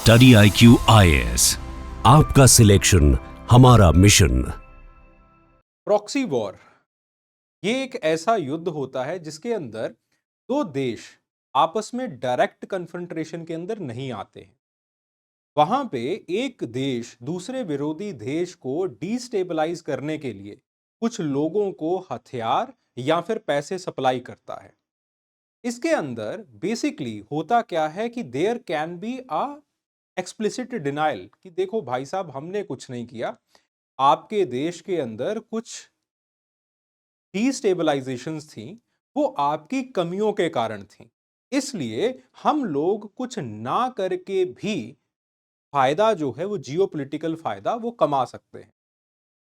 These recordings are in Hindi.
स्टडी IQ IAS, आपका सिलेक्शन हमारा मिशन। प्रॉक्सी वॉर ये एक ऐसा युद्ध होता है जिसके अंदर दो देश आपस में डायरेक्ट कन्फ्रंटेशन के अंदर नहीं आते हैं। वहां पे एक देश दूसरे विरोधी देश को डिस्टेबलाइज करने के लिए कुछ लोगों को हथियार या फिर पैसे सप्लाई करता है। इसके अंदर बेसिकली होता क्या है कि there can be a explicit denial कि देखो भाई साहब, हमने कुछ नहीं किया, आपके देश के अंदर कुछ डिस्टेबलाइजेशंस थी, वो आपकी कमियों के कारण थी। इसलिए हम लोग कुछ ना करके भी फायदा जो है वो जियोपॉलिटिकल फायदा वो कमा सकते हैं।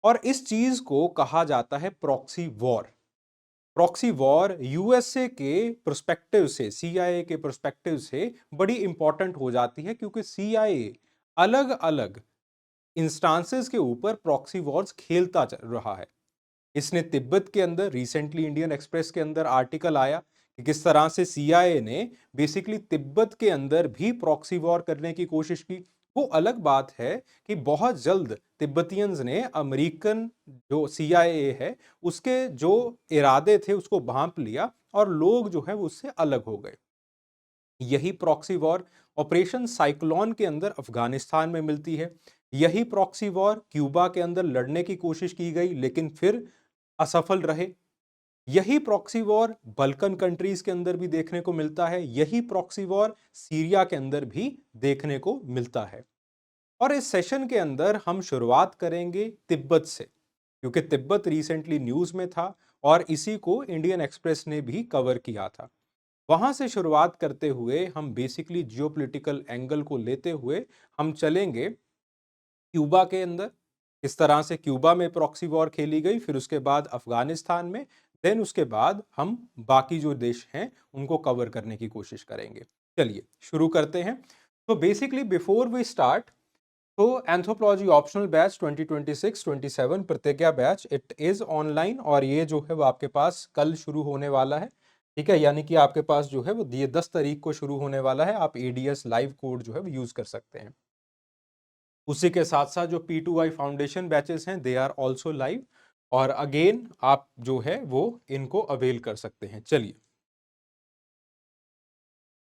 और इस चीज को कहा जाता है proxy war. Proxy war USA के पर्सपेक्टिव से, सीआईए के पर्सपेक्टिव से बड़ी इंपॉर्टेंट हो जाती है, क्योंकि सीआईए अलग अलग इंस्टांसेस के ऊपर प्रॉक्सी वॉर्स खेलता चल रहा है। इसने तिब्बत के अंदर रिसेंटली इंडियन एक्सप्रेस के अंदर आर्टिकल आया कि किस तरह से सीआईए ने बेसिकली तिब्बत के अंदर भी प्रॉक्सी वॉर करने की कोशिश की। वो अलग बात है कि बहुत जल्द तिब्बतियंस ने अमेरिकन जो सीआईए है उसके जो इरादे थे उसको भांप लिया और लोग जो है वो उससे अलग हो गए। यही प्रॉक्सी वॉर ऑपरेशन साइक्लोन के अंदर अफगानिस्तान में मिलती है। यही प्रॉक्सी वॉर क्यूबा के अंदर लड़ने की कोशिश की गई लेकिन फिर असफल रहे। यही प्रॉक्सी वॉर बल्कन कंट्रीज के अंदर भी देखने को मिलता है। यही प्रॉक्सी वॉर सीरिया के अंदर भी देखने को मिलता है। और इस सेशन के अंदर हम शुरुआत करेंगे तिब्बत से, क्योंकि तिब्बत रिसेंटली न्यूज में था और इसी को इंडियन एक्सप्रेस ने भी कवर किया था। वहां से शुरुआत करते हुए हम बेसिकली जियोपॉलिटिकल एंगल को लेते हुए हम चलेंगे क्यूबा के अंदर, इस तरह से क्यूबा में प्रॉक्सी वॉर खेली गई, फिर उसके बाद अफगानिस्तान में, देन उसके बाद हम बाकी जो देश हैं उनको कवर करने की कोशिश करेंगे। चलिए शुरू करते हैं। तो बेसिकली बिफोर वी स्टार्ट, तो एंथ्रोपोलॉजी ऑप्शनल बैच 2026-27 प्रतिज्ञा बैच इट इज ऑनलाइन, और ये जो है वो आपके पास कल शुरू होने वाला है। ठीक है, यानी कि आपके पास जो है वो 10 तारीख को शुरू होने वाला है। आप एडीएस लाइव कोड जो है वो यूज कर सकते हैं। उसी के साथ साथ जो P2I फाउंडेशन बैचेस हैं दे आर ऑल्सो लाइव, और अगेन आप जो है वो इनको अवेल कर सकते हैं। चलिए,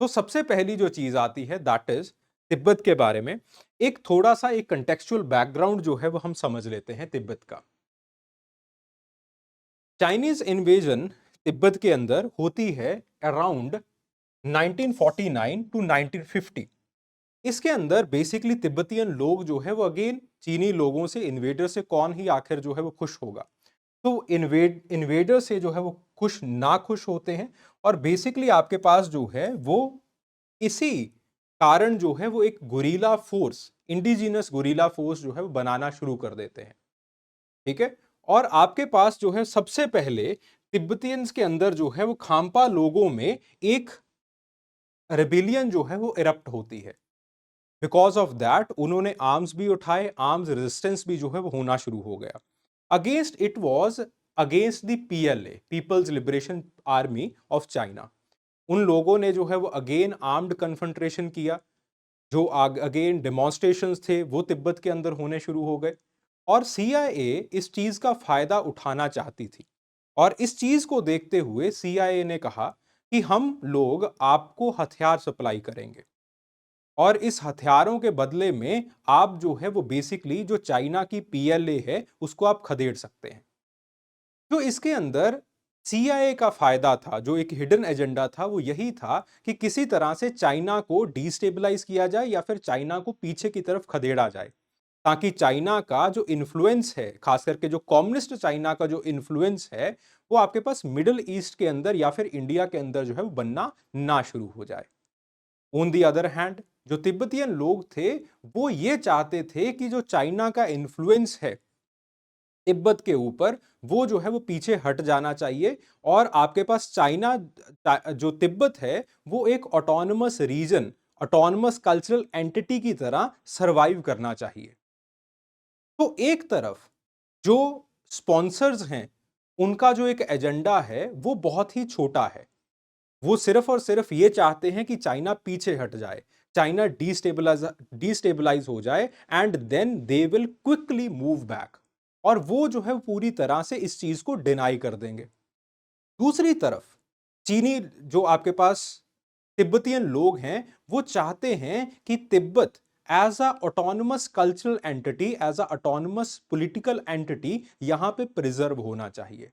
तो सबसे पहली जो चीज आती है दैट इज तिब्बत के बारे में एक थोड़ा सा एक कंटेक्चुअल बैकग्राउंड जो है वो हम समझ लेते हैं तिब्बत का। चाइनीज इन्वेजन तिब्बत के अंदर होती है अराउंड 1949 टू 1950। इसके अंदर बेसिकली तिब्बतियन लोग जो है वो अगेन चीनी लोगों से, इन्वेडर से कौन ही आखिर जो है वो खुश होगा। तो इन्वेडर से जो है वो खुश ना खुश होते हैं, और बेसिकली आपके पास जो है वो इसी कारण जो है वो एक गुरीला फोर्स, इंडिजिनस गुरीला फोर्स जो है वो बनाना शुरू कर देते हैं। ठीक है, और आपके पास जो है सबसे पहले तिब्बतियंस के अंदर जो है वो खाम्पा लोगों में एक रेबिलियन जो है वो इरप्ट होती है। बिकॉज ऑफ दैट उन्होंने आर्म्स भी उठाए, आर्म्स रेजिस्टेंस भी जो है वो होना शुरू हो गया। Against it was against the PLA, people's liberation army of China. उन लोगों ने जो है वो अगेन आर्म्ड कन्फ्रंट्रेशन किया। जो अगेन डेमोन्स्ट्रेशंस थे वो तिब्बत के अंदर होने शुरू हो गए, और सीआईए इस चीज का फायदा उठाना चाहती थी। और इस चीज को देखते हुए सीआईए ने कहा कि हम लोग आपको हथियार सप्लाई करेंगे, और इस हथियारों के बदले में आप जो है वो बेसिकली जो चाइना की PLA है उसको आप खदेड़ सकते हैं। तो इसके अंदर सीआईए का फायदा था, जो एक हिडन एजेंडा था, वो यही था कि किसी तरह से चाइना को डिस्टेबलाइज किया जाए या फिर चाइना को पीछे की तरफ खदेड़ा जाए, ताकि चाइना का जो इन्फ्लुएंस है, खास करके जो कम्युनिस्ट चाइना का जो इन्फ्लुएंस है, वो आपके पास मिडिल ईस्ट के अंदर या फिर इंडिया के अंदर जो है वो बनना ना शुरू हो जाए। ऑन दी अदर हैंड जो तिब्बतियन लोग थे वो ये चाहते थे कि जो चाइना का इन्फ्लुएंस है तिब्बत के ऊपर, वो जो है वो पीछे हट जाना चाहिए, और आपके पास चाइना जो तिब्बत है वो एक autonomous region, autonomous cultural entity की तरह सरवाइव करना चाहिए। तो एक तरफ जो स्पॉन्सर्स हैं उनका जो एक एजेंडा है वो बहुत ही छोटा है, वो सिर्फ और सिर्फ ये चाहते हैं कि चाइना पीछे हट जाए, चाइना डिस्टेबलाइज हो जाए and then they will quickly move back. और वो जो है पूरी तरह से इस चीज को डिनाई कर देंगे। दूसरी तरफ चीनी जो आपके पास तिब्बतियन लोग हैं, वो चाहते हैं कि Tibet as a autonomous cultural entity, as a autonomous political entity यहां पे प्रिजर्व होना चाहिए।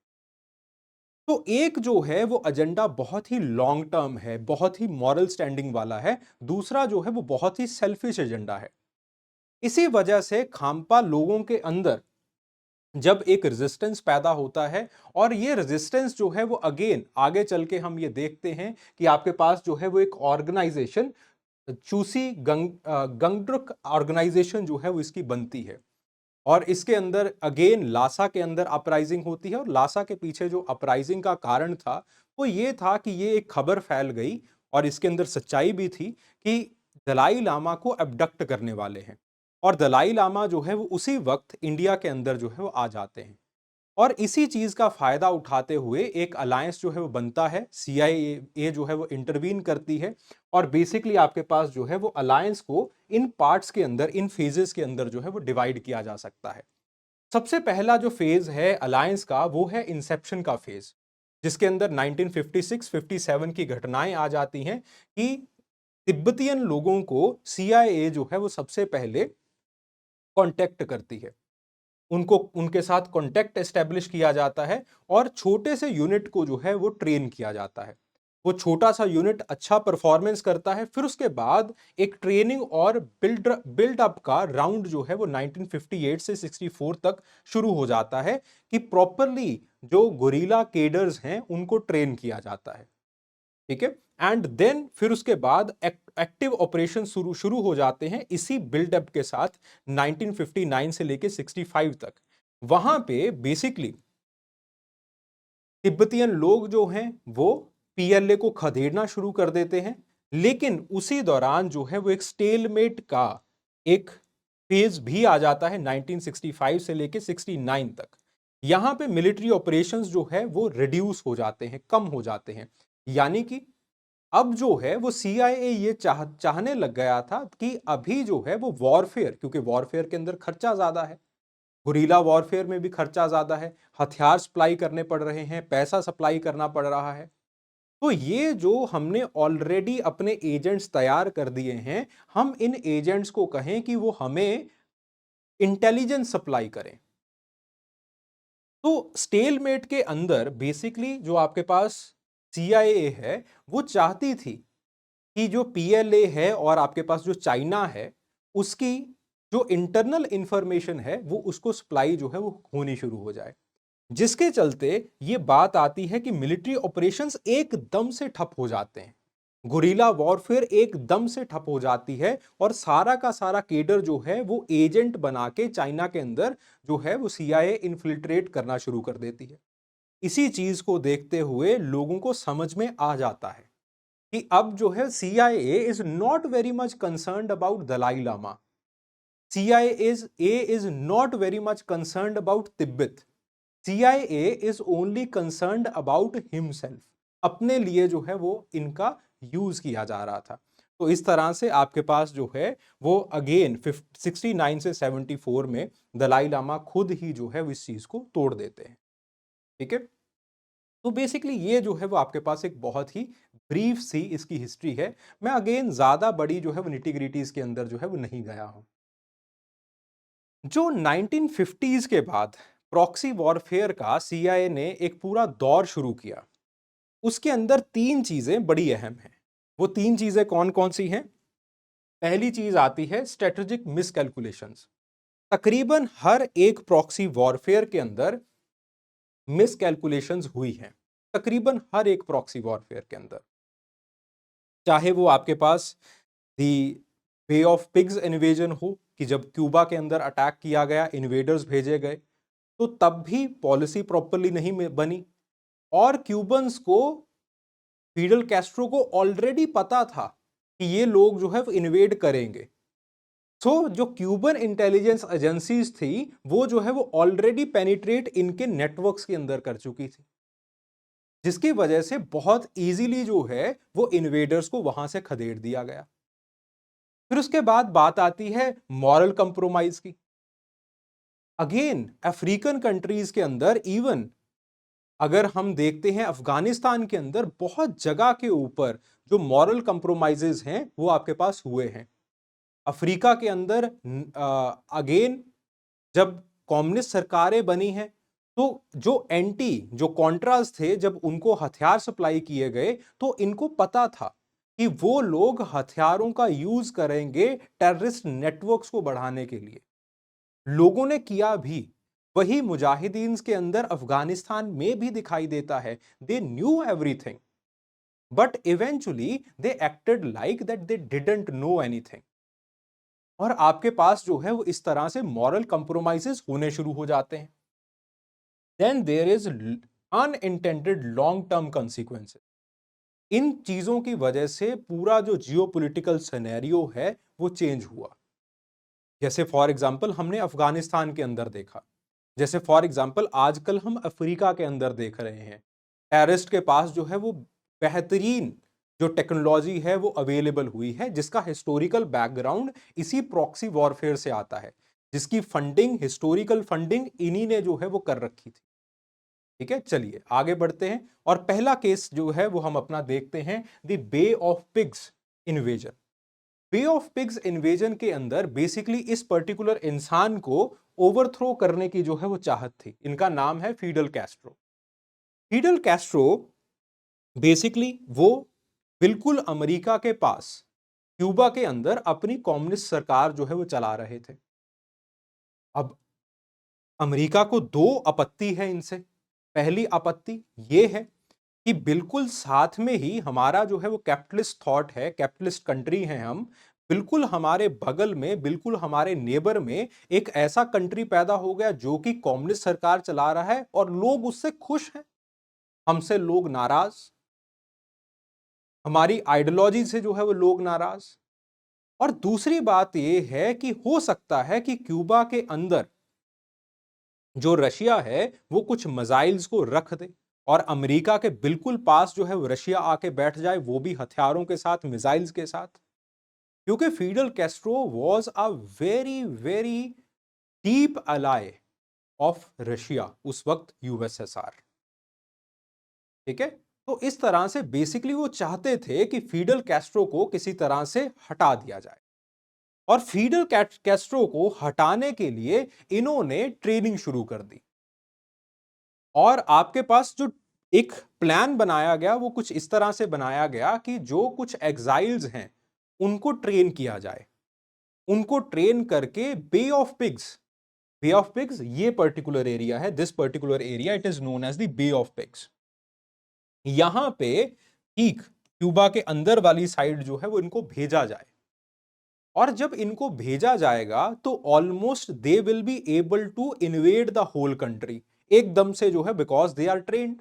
तो एक जो है वो एजेंडा बहुत ही लॉन्ग टर्म है, बहुत ही मॉरल स्टैंडिंग वाला है। दूसरा जो है वो बहुत ही सेल्फिश एजेंडा है। इसी वजह से खाम्पा लोगों के अंदर जब एक रेजिस्टेंस पैदा होता है, और ये रेजिस्टेंस जो है वो अगेन आगे चल के हम ये देखते हैं कि आपके पास जो है वो एक ऑर्गेनाइजेशन चूसी गंगड्रुक ऑर्गेनाइजेशन जो है वो इसकी बनती है। और इसके अंदर अगेन लासा के अंदर अपराइजिंग होती है, और लासा के पीछे जो अपराइजिंग का कारण था वो ये था कि ये एक खबर फैल गई, और इसके अंदर सच्चाई भी थी कि दलाई लामा को अबडक्ट करने वाले हैं। और दलाई लामा जो है वो उसी वक्त इंडिया के अंदर जो है वो आ जाते हैं, और इसी चीज का फायदा उठाते हुए एक अलायंस जो है वो बनता है, CIA जो है वो इंटरवीन करती है। और बेसिकली आपके पास जो है वो अलायंस को इन पार्ट्स के अंदर, इन फेजेस के अंदर जो है वो डिवाइड किया जा सकता है। सबसे पहला जो फेज है अलायंस का वो है इंसेप्शन का फेज, जिसके अंदर 1956-57 की घटनाएं आ जाती हैं कि तिब्बतियन लोगों को CIA जो है वो सबसे पहले कांटेक्ट करती है, उनको उनके साथ कांटेक्ट एस्टेब्लिश किया जाता है, और छोटे से यूनिट को जो है वो ट्रेन किया जाता है। वो छोटा सा यूनिट अच्छा परफॉर्मेंस करता है, फिर उसके बाद एक ट्रेनिंग और बिल्ड अप का राउंड जो है वो 1958 से 64 तक शुरू हो जाता है कि प्रॉपरली जो गोरिल्ला केडर्स हैं उनको ट्रेन किया जाता है। ठीक है, एंड देन फिर उसके बाद एक्टिव ऑपरेशन शुरू शुरू हो जाते हैं इसी बिल्डअप के साथ 1959 से लेके 65 तक। वहां पे बेसिकली तिब्बतियन लोग जो हैं वो PLA को खदेड़ना शुरू कर देते हैं, लेकिन उसी दौरान जो है वो एक स्टेलमेट का एक फेज भी आ जाता है 1965 से लेके 69 तक। यहां पे मिलिट्री ऑपरेशंस जो है वो रिड्यूस हो जाते हैं, कम हो जाते हैं। यानी कि अब जो है वो CIA ये चाहने लग गया था कि अभी जो है वो वॉरफेयर, क्योंकि वॉरफेयर के अंदर खर्चा ज्यादा है, गुरीला वॉरफेयर में भी खर्चा ज्यादा है, हथियार सप्लाई करने पड़ रहे हैं, पैसा सप्लाई करना पड़ रहा है। तो ये जो हमने ऑलरेडी अपने एजेंट्स तैयार कर दिए हैं, हम इन एजेंट्स को कहें कि वो हमें इंटेलिजेंस सप्लाई करें। तो स्टेलमेट के अंदर बेसिकली जो आपके पास CIA है वो चाहती थी कि जो PLA है और आपके पास जो चाइना है उसकी जो इंटरनल इंफॉर्मेशन है वो उसको सप्लाई जो है वो होनी शुरू हो जाए, जिसके चलते ये बात आती है कि मिलिट्री ऑपरेशंस एकदम से ठप हो जाते हैं, गुरीला वॉरफेयर एकदम से ठप हो जाती है, और सारा का सारा केडर जो है वो एजेंट बना के चाइना के अंदर जो है वो CIA इन्फिल्ट्रेट करना शुरू कर देती है। इसी चीज को देखते हुए लोगों को समझ में आ जाता है कि अब जो है CIA is not very much concerned about Dalai Lama, CIA is not very much concerned about Tibet, CIA is only concerned about himself, अपने लिए जो है वो इनका यूज किया जा रहा था। तो इस तरह से आपके पास जो है वो अगेन 69 से 74 में दलाई लामा खुद ही जो है इस चीज को तोड़ देते हैं। ठीक है, तो बेसिकली ये जो है वो आपके पास एक बहुत ही ब्रीफ सी इसकी हिस्ट्री है। मैं अगेन ज्यादा बड़ी जो है वो निटिग्रिटीज के अंदर जो है वो नहीं गया हूं। जो 1950s के बाद प्रॉक्सी वॉरफेयर का CIA ने एक पूरा दौर शुरू किया, उसके अंदर तीन चीजें बड़ी अहम हैं। वो तीन चीजें कौन कौन सी हैं? पहली चीज आती है स्ट्रेटेजिक मिसकैलकुलेशंस। तकरीबन हर एक प्रॉक्सी वॉरफेयर के अंदर मिसकैलकुलेशंस हुई हैं, तकरीबन हर एक प्रॉक्सी वॉरफेयर के अंदर, चाहे वो आपके पास दी बे ऑफ पिग्स इन्वेजन हो कि जब क्यूबा के अंदर अटैक किया गया, इन्वेडर्स भेजे गए, तो तब भी पॉलिसी प्रॉपरली नहीं बनी, और क्यूबन्स को, फिडल कैस्ट्रो को ऑलरेडी पता था कि ये लोग जो है इन्वेड करेंगे। सो जो क्यूबन इंटेलिजेंस एजेंसीज थी वो जो है वो ऑलरेडी पेनिट्रेट इनके नेटवर्क्स के अंदर कर चुकी थी, जिसकी वजह से बहुत इजीली जो है वो इन्वेडर्स को वहां से खदेड़ दिया गया। फिर उसके बाद बात आती है मॉरल कंप्रोमाइज की। अगेन अफ्रीकन कंट्रीज के अंदर, इवन अगर हम देखते हैं अफगानिस्तान के अंदर, बहुत जगह के ऊपर जो मॉरल कंप्रोमाइजेज हैं वो आपके पास हुए हैं। अफ्रीका के अंदर अगेन जब कम्युनिस्ट सरकारें बनी हैं तो जो कॉन्ट्रास थे, जब उनको हथियार सप्लाई किए गए तो इनको पता था कि वो लोग हथियारों का यूज करेंगे टेररिस्ट नेटवर्क्स को बढ़ाने के लिए। लोगों ने किया भी। वही मुजाहिदीन के अंदर अफगानिस्तान में भी दिखाई देता है। They knew everything but eventually they acted like that they didn't know anything. और आपके पास जो है वो इस तरह से मॉरल कंप्रोमाइजेस होने शुरू हो जाते हैं। Then there is unintended long term consequences. इन चीजों की वजह से पूरा जो जियोपॉलिटिकल सिनेरियो है वो चेंज हुआ। जैसे फॉर एग्जांपल हमने अफगानिस्तान के अंदर देखा, जैसे फॉर एग्जांपल आजकल हम अफ्रीका के अंदर देख रहे हैं। टेररिस्ट के पास जो है वो बेहतरीन जो टेक्नोलॉजी है वो अवेलेबल हुई है, जिसका हिस्टोरिकल बैकग्राउंड इसी प्रॉक्सी वॉरफेयर से आता है, जिसकी फंडिंग, हिस्टोरिकल फंडिंग इन्हीं ने जो है वो कर रखी थी। ठीक है, चलिए आगे बढ़ते हैं और पहला केस जो है वो हम अपना देखते हैं, the bay of pigs invasion. Bay of pigs invasion के अंदर बेसिकली इस पर्टिकुलर इंसान को ओवरथ्रो करने की जो है वो चाहत थी। इनका नाम है Fidel Castro. Fidel Castro basically वो बिल्कुल अमेरिका के पास क्यूबा के अंदर अपनी कम्युनिस्ट सरकार जो है वो चला रहे थे। अब अमेरिका को दो आपत्ति है इनसे। पहली आपत्ति ये है कि बिल्कुल साथ में ही हमारा जो है वो कैपिटलिस्ट थॉट है, कैपिटलिस्ट कंट्री है हम, बिल्कुल हमारे बगल में, बिल्कुल हमारे नेबर में एक ऐसा कंट्री पैदा हो गया जो कि कम्युनिस्ट सरकार चला रहा है और लोग उससे खुश हैं। हमसे लोग नाराज, हमारी आइडियोलॉजी से जो है वो लोग नाराज। और दूसरी बात यह है कि हो सकता है कि क्यूबा के अंदर जो रशिया है वो कुछ मिसाइल्स को रख दे और अमेरिका के बिल्कुल पास जो है वो रशिया आके बैठ जाए, वो भी हथियारों के साथ, मिसाइल्स के साथ। क्योंकि Fidel Castro was a very very deep ally of Russia उस वक्त, यूएसएसआर। ठीक है, तो इस तरह से बेसिकली वो चाहते थे कि फिडल कैस्ट्रो को किसी तरह से हटा दिया जाए। और फिडल कैस्ट्रो को हटाने के लिए इन्होंने ट्रेनिंग शुरू कर दी। और आपके पास जो एक प्लान बनाया गया वो कुछ इस तरह से बनाया गया कि जो कुछ एग्जाइल्स हैं उनको ट्रेन किया जाए। उनको ट्रेन करके बे ऑफ पिग्स ये पर्टिकुलर एरिया है, this particular area it is known as the bay of pigs. यहां पे ठीक क्यूबा के अंदर वाली साइड जो है वो इनको भेजा जाए। और जब इनको भेजा जाएगा तो almost they will be able to invade the whole country एकदम से जो है, बिकॉज दे आर ट्रेन्ड।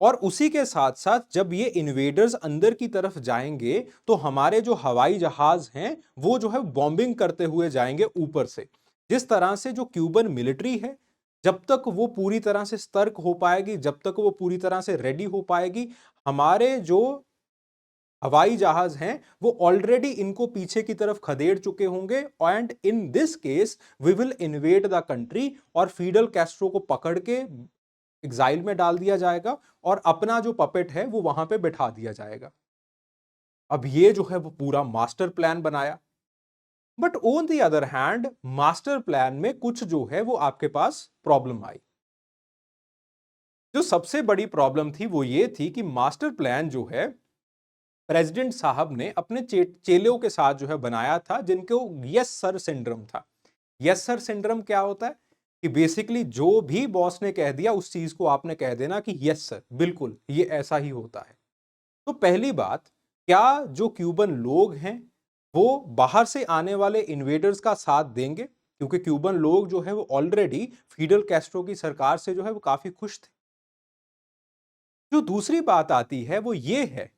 और उसी के साथ साथ जब ये इन्वेडर्स अंदर की तरफ जाएंगे तो हमारे जो हवाई जहाज हैं वो जो है बॉम्बिंग करते हुए जाएंगे ऊपर से। जिस तरह से जो क्यूबन मिलिट्री है, जब तक वो पूरी तरह से सतर्क हो पाएगी, जब तक वो पूरी तरह से रेडी हो पाएगी, हमारे जो हवाई जहाज हैं वो ऑलरेडी इनको पीछे की तरफ खदेड़ चुके होंगे। And in this case we will invade the country और फिडल कैस्ट्रो को पकड़ के एग्जाइल में डाल दिया जाएगा और अपना जो पपेट है वो वहां पे बिठा दिया जाएगा। अब ये जो है वो पूरा मास्टर प्लान बनाया। But on the other hand master plan में कुछ जो है वो आपके पास प्रॉब्लम आई। जो सबसे बड़ी प्रॉब्लम थी वो ये थी कि मास्टर प्लान जो है प्रेसिडेंट साहब ने अपने चेलों के साथ जो है बनाया था, जिनको यस सर सिंड्रोम था। यस सर सिंड्रोम क्या होता है कि बेसिकली जो भी बॉस ने कह दिया उस चीज को आपने कह देना कि यस सर, बिल्कुल ये ऐसा ही होता है। तो पहली बात, क्या जो क्यूबन लोग हैं वो बाहर से आने वाले इन्वेडर्स का साथ देंगे? क्योंकि क्यूबन लोग जो है वो ऑलरेडी फिडल कैस्ट्रो की सरकार से जो है वो काफी खुश थे। जो दूसरी बात आती है वो ये है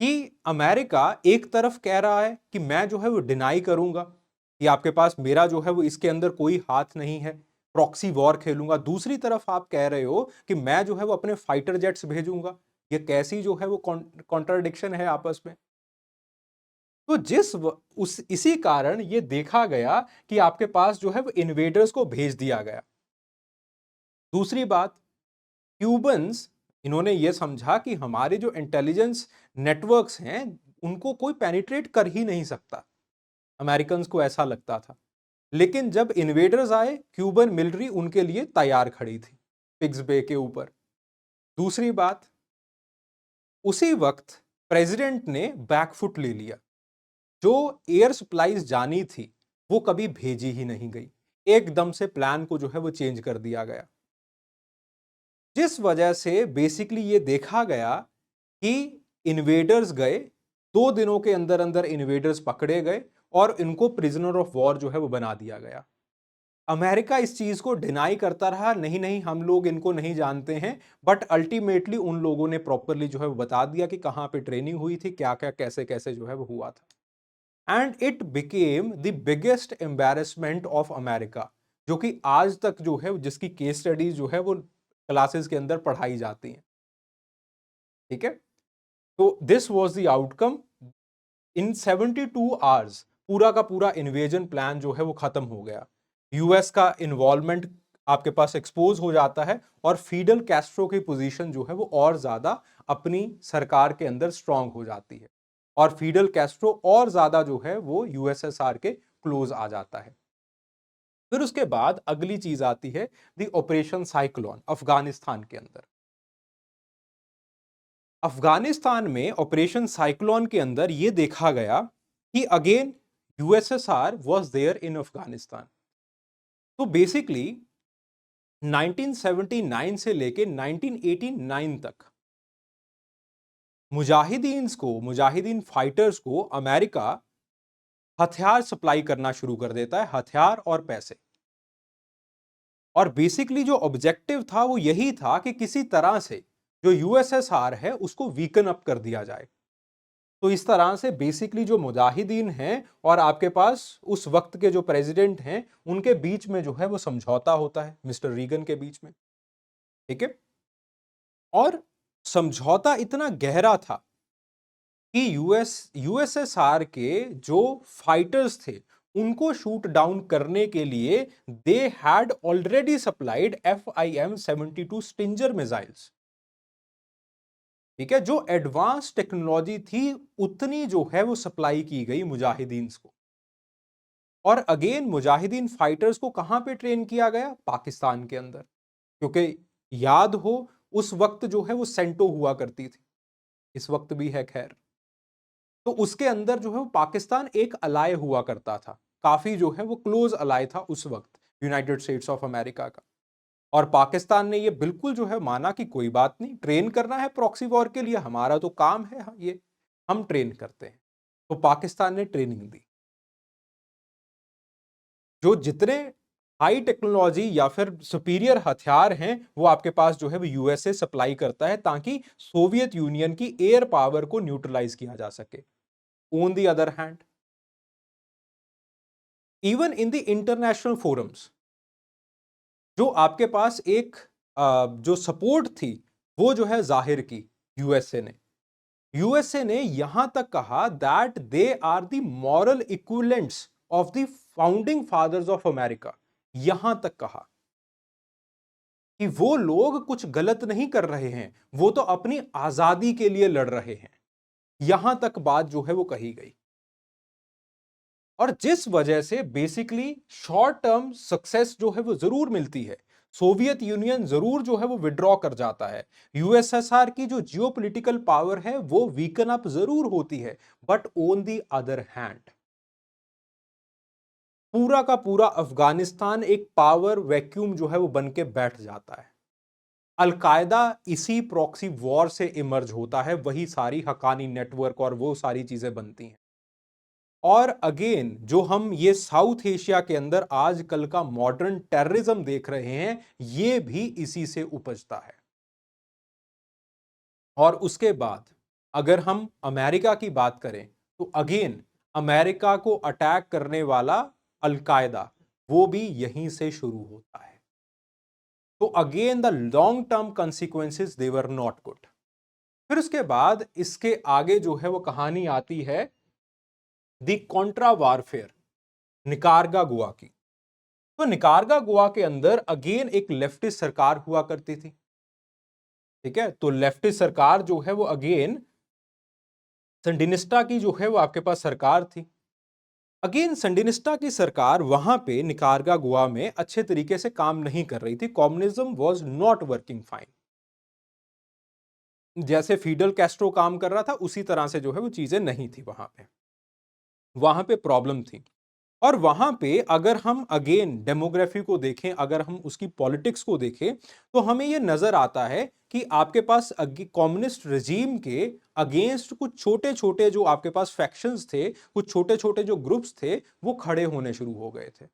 कि अमेरिका एक तरफ कह रहा है कि मैं जो है वो डिनाई करूंगा कि आपके पास मेरा जो है वो इसके अंदर कोई हाथ नहीं है, प्रॉक्सी वॉर खेलूंगा, दूसरी तरफ आप कह रहे हो कि मैं जो है वो अपने फाइटर जेट्स भेजूंगा। ये कैसी जो है वो कॉन्ट्राडिक्शन है आपस में। तो उस इसी कारण ये देखा गया कि आपके पास जो है वो इन्वेडर्स को भेज दिया गया। दूसरी बात, क्यूबन्स, इन्होंने ये समझा कि हमारे जो इंटेलिजेंस नेटवर्क्स हैं उनको कोई पेनिट्रेट कर ही नहीं सकता, अमेरिकन्स को ऐसा लगता था। लेकिन जब इन्वेडर्स आए, क्यूबन मिलिट्री उनके लिए तैयार खड़ी थी पिग्स बे के ऊपर। दूसरी बात, उसी वक्त प्रेसिडेंट ने बैकफुट ले लिया। जो एयर सप्लाईज जानी थी वो कभी भेजी ही नहीं गई, एकदम से प्लान को जो है वो चेंज कर दिया गया, जिस वजह से बेसिकली ये देखा गया कि इन्वेडर्स गए, 2 दिनों के अंदर अंदर इन्वेडर्स पकड़े गए और इनको प्रिजनर ऑफ वॉर जो है वो बना दिया गया। अमेरिका इस चीज को डिनाई करता रहा, नहीं नहीं हम लोग इनको नहीं जानते हैं, बट अल्टीमेटली उन लोगों ने प्रॉपरली जो है वो बता दिया कि कहां पे ट्रेनिंग हुई थी, क्या क्या कैसे कैसे जो है वो हुआ था। And it became the biggest embarrassment of America, जो कि आज तक जो है जिसकी केस स्टडीज जो है वो क्लासेस के अंदर पढ़ाई जाती हैं। ठीक है, तो this was the outcome. In 72 hours पूरा का पूरा इन्वेजन प्लान जो है वो खत्म हो गया। यूएस का इन्वॉल्वमेंट आपके पास एक्सपोज हो जाता है और फीडल कैस्ट्रो की पोजीशन जो है वो और ज्यादा अपनी सरकार के अंदर स्ट्रांग हो जाती है और फीडल कैस्ट्रो और ज्यादा जो है वो यूएसएसआर के क्लोज आ जाता है। फिर उसके बाद अगली चीज आती है द ऑपरेशन साइक्लोन अफगानिस्तान के अंदर। अफगानिस्तान में ऑपरेशन साइक्लोन के अंदर यह देखा गया कि again USSR was there in Afghanistan. तो बेसिकली 1979 से लेके 1989 तक मुजाहिदीन फाइटर्स को अमेरिका हथियार सप्लाई करना शुरू कर देता है, हथियार और पैसे। और बेसिकली जो ऑब्जेक्टिव था वो यही था कि किसी तरह से जो यूएसएसआर है उसको वीकन अप कर दिया जाए। तो इस तरह से बेसिकली जो मुजाहिदीन हैं और आपके पास उस वक्त के जो प्रेसिडेंट हैं उनके बीच में जो है वो समझौता होता है, मिस्टर रीगन के बीच में। ठीक है, और समझौता इतना गहरा था कि यूएसएसआर के जो फाइटर्स थे उनको शूट डाउन करने के लिए they had already supplied FIM-72 stinger missiles. ठीक है, जो एडवांस टेक्नोलॉजी थी उतनी जो है वो सप्लाई की गई मुजाहिदीन को। और अगेन मुजाहिदीन फाइटर्स को कहां पे ट्रेन किया गया? पाकिस्तान के अंदर, क्योंकि याद हो उस वक्त जो है वो सेंटो हुआ करती थी, इस वक्त भी है खैर। तो उसके अंदर जो है वो पाकिस्तान एक अलाय हुआ करता था, काफी जो है वो क्लोज अलाय था उस वक्त यूनाइटेड स्टेट्स ऑफ अमेरिका का। और पाकिस्तान ने ये बिल्कुल जो है माना कि कोई बात नहीं, ट्रेन करना है प्रॉक्सी वॉर के लिए, हमारा तो काम है, ये हम ट्रेन करते हैं। तो पाकिस्तान ने ट्रेनिंग दी। जो जितने हाई टेक्नोलॉजी या फिर सुपीरियर हथियार हैं वो आपके पास जो है वो यूएसए सप्लाई करता है ताकि सोवियत यूनियन की एयर पावर को न्यूट्रलाइज किया जा सके। On the other hand, even in the international forums जो आपके पास एक जो सपोर्ट थी वो जो है जाहिर की यूएसए ने यहां तक कहा that they are the moral equivalents of the founding fathers of America. यहां तक कहा कि वो लोग कुछ गलत नहीं कर रहे हैं, वो तो अपनी आजादी के लिए लड़ रहे हैं। यहां तक बात जो है वो कही गई। और जिस वजह से बेसिकली शॉर्ट टर्म सक्सेस जो है वो जरूर मिलती है, सोवियत यूनियन जरूर जो है वो विड्रॉ कर जाता है, यूएसएसआर की जो जियोपॉलिटिकल पावर है वो वीकन अप जरूर होती है, but on the other hand पूरा का पूरा अफगानिस्तान एक पावर वैक्यूम जो है वो बन के बैठ जाता है। अलकायदा इसी प्रॉक्सी वॉर से इमर्ज होता है, वही सारी हकानी नेटवर्क और वो सारी चीजें बनती हैं। और अगेन जो हम ये साउथ एशिया के अंदर आजकल का मॉडर्न टेररिज्म देख रहे हैं ये भी इसी से उपजता है। और उसके बाद अगर हम अमेरिका की बात करें तो अगेन अमेरिका को अटैक करने वाला अलकायदा वो भी यहीं से शुरू होता है। तो again the long term consequences they were not good. फिर उसके बाद इसके आगे जो है वो कहानी आती है द कॉन्ट्रा वारफेयर, निकारागा गुआ की। तो निकारागा गुआ के अंदर अगेन एक लेफ्टिस्ट सरकार हुआ करती थी, ठीक है। तो लेफ्टिस्ट सरकार जो है वो अगेन संडिनिस्टा की जो है वो आपके पास सरकार थी। अगेन संडिनिस्टा की सरकार वहां पे निकारागा गुआ में अच्छे तरीके से काम नहीं कर रही थी। Communism was not working fine. जैसे फिडल कैस्ट्रो काम कर रहा था उसी तरह से जो है वो चीजें नहीं थी वहां पे प्रॉब्लम थी। और वहां पे अगर हम अगेन डेमोग्राफी को देखें, अगर हम उसकी पॉलिटिक्स को देखें, तो हमें यह नजर आता है कि आपके पास कम्युनिस्ट रजीम के अगेंस्ट कुछ छोटे छोटे जो आपके पास फैक्शंस थे, कुछ छोटे छोटे जो ग्रुप्स थे, वो खड़े होने शुरू हो गए थे।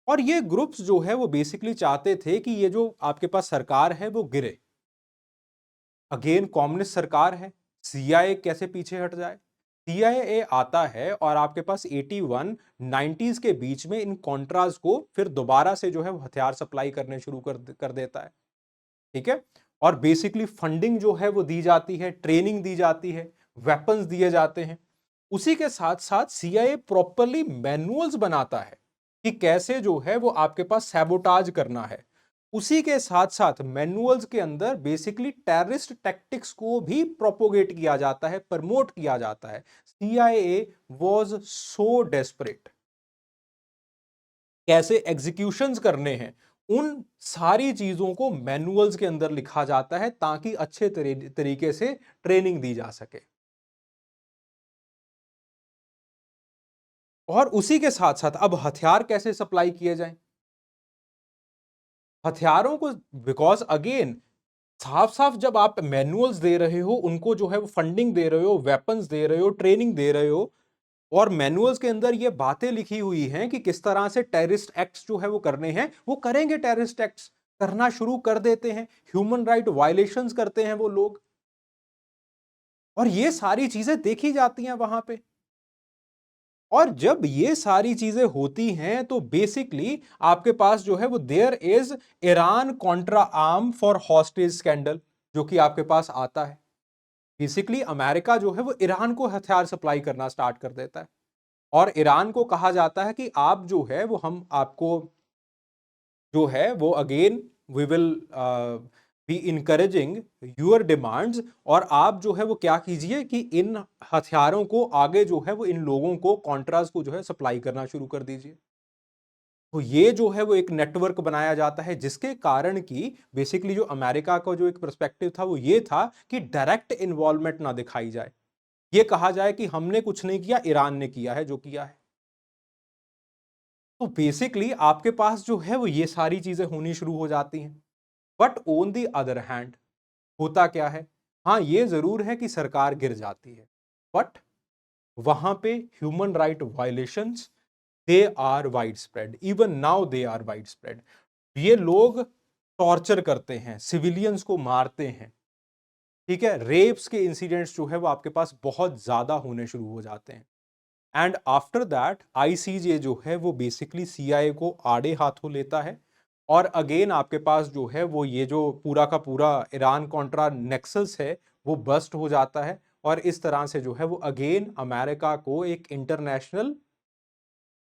और ये ग्रुप्स जो है वो बेसिकली चाहते थे कि ये जो आपके पास सरकार है वो गिरे। अगेन कम्युनिस्ट सरकार है, सीआईए कैसे पीछे हट जाए। सीआईए आता है और आपके पास 81 90s के बीच में इन कॉन्ट्रास को फिर दोबारा से जो है वो हथियार सप्लाई करने शुरू कर देता है, ठीक है। और बेसिकली फंडिंग जो है वो दी जाती है, ट्रेनिंग दी जाती है, वेपन्स दिए जाते हैं। उसी के साथ साथ सीआईए प्रॉपरली मैनुअल्स बनाता है कि कैसे जो है वो आपके पास सैबोटाज करना है। उसी के साथ साथ मैनुअल्स के अंदर बेसिकली टेररिस्ट टैक्टिक्स को भी प्रोपोगेट किया जाता है, प्रमोट किया जाता है। सीआईए वाज सो डेस्परेट, कैसे एग्जीक्यूशंस करने हैं उन सारी चीजों को मैनुअल्स के अंदर लिखा जाता है ताकि अच्छे तरीके से ट्रेनिंग दी जा सके। और उसी के साथ साथ अब हथियार कैसे सप्लाई किए जाएं, हथियारों को, बिकॉज अगेन साफ साफ जब आप मैनुअल्स दे रहे हो, उनको जो है वो फंडिंग दे रहे हो, वेपन्स दे रहे हो, ट्रेनिंग दे रहे हो, और मैनुअल्स के अंदर ये बातें लिखी हुई हैं कि किस तरह से टेररिस्ट एक्ट्स जो है वो करने हैं, वो करेंगे, टेररिस्ट एक्ट्स करना शुरू कर देते हैं, ह्यूमन राइट वायलेशंस करते हैं वो लोग। और ये सारी चीजें देखी जाती हैं वहां पे। और जब ये सारी चीजें होती हैं तो बेसिकली आपके पास जो है वो there is Iran contra arm for hostage scandal, जो कि आपके पास आता है। बेसिकली अमेरिका जो है वो ईरान को हथियार सप्लाई करना स्टार्ट कर देता है। और ईरान को कहा जाता है कि आप जो है वो, हम आपको जो है वो again we will be encouraging your demands, और आप जो है वो क्या कीजिए कि इन हथियारों को आगे जो है वो इन लोगों को, कॉन्ट्रास को जो है सप्लाई करना शुरू कर दीजिए। तो ये जो है वो एक नेटवर्क बनाया जाता है जिसके कारण कि बेसिकली जो अमेरिका का जो एक पर्सपेक्टिव था वो ये था कि डायरेक्ट इन्वॉल्वमेंट ना दिखाई जाए, ये कहा जाए कि हमने कुछ नहीं किया, ईरान ने किया है जो किया है। तो बेसिकली आपके पास जो है वो ये सारी चीजें होनी शुरू हो जाती हैं। But on the other hand होता क्या है, हाँ ये जरूर है कि सरकार गिर जाती है, बट वहां पे human right violations they are wide spread, even now they are wide spread. ये लोग टॉर्चर करते हैं, सिविलियंस को मारते हैं, ठीक है। रेप्स के इंसिडेंट्स जो है वो आपके पास बहुत ज्यादा होने शुरू हो जाते हैं। एंड आफ्टर दैट आईसीजे जो है वो बेसिकली सीआईए को आड़े हाथों लेता है। और अगेन आपके पास जो है वो ये जो पूरा का पूरा ईरान कॉन्ट्रा नेक्सस है वो बस्ट हो जाता है। और इस तरह से जो है वो अगेन अमेरिका को एक इंटरनेशनल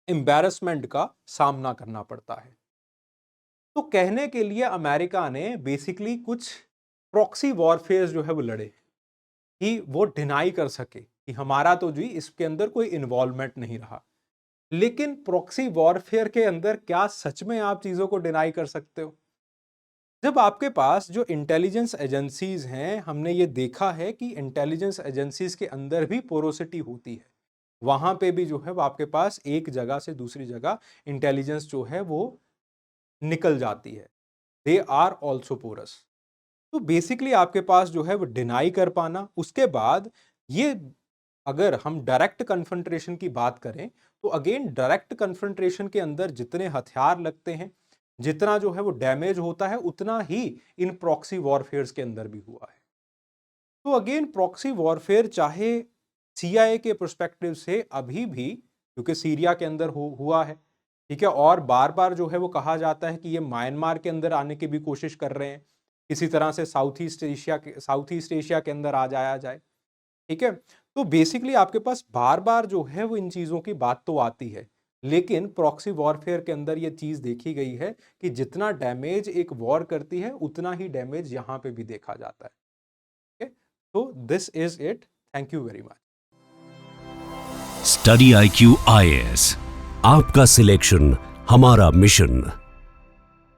एम्बैरसमेंट का सामना करना पड़ता है। तो कहने के लिए अमेरिका ने बेसिकली कुछ प्रॉक्सी वॉरफेयर जो है वो लड़े कि वो डिनाई कर सके कि हमारा तो जी इसके अंदर कोई इन्वॉल्वमेंट नहीं रहा। लेकिन प्रॉक्सी वॉरफेयर के अंदर क्या सच में आप चीजों को डिनाई कर सकते हो? जब आपके पास जो इंटेलिजेंस एजेंसीज हैं, हमने ये देखा है कि इंटेलिजेंस एजेंसीज के अंदर भी पोरोसिटी होती है। वहां पे भी जो है वो आपके पास एक जगह से दूसरी जगह इंटेलिजेंस जो है वो निकल जाती है। They are also porous. तो बेसिकली आपके पास जो है वो डिनाई कर पाना, उसके बाद ये, अगर हम डायरेक्ट कन्फ्रंट्रेशन की बात करें तो अगेन डायरेक्ट कन्फ्रंट्रेशन के अंदर जितने हथियार लगते हैं, जितना जो है वो डैमेज होता है, उतना ही इन प्रॉक्सी वॉरफेयर्स के अंदर भी हुआ है। तो अगेन प्रॉक्सी वॉरफेयर चाहे सीआईए के पर्सपेक्टिव से अभी भी, क्योंकि सीरिया के अंदर हुआ है, ठीक है, और बार-बार जो है वो कहा जाता है कि ये म्यांमार के अंदर आने की भी कोशिश कर रहे हैं, किसी तरह से साउथ ईस्ट एशिया के अंदर आ जाया जाए, ठीक है? तो बेसिकली आपके पास बार-बार जो है वो इन चीज़ों की बात तो आती है, लेकिन प्रॉक्सी वॉरफेयर के अंदर ये चीज़ देखी गई है कि जितना डैमेज एक वॉर करती है, उतना ही डैमेज यहाँ पे भी देखा जाता है, ठीक है? तो this is it. Thank you very much. Study IQ IAS, आपका सिलेक्शन हमारा मिशन।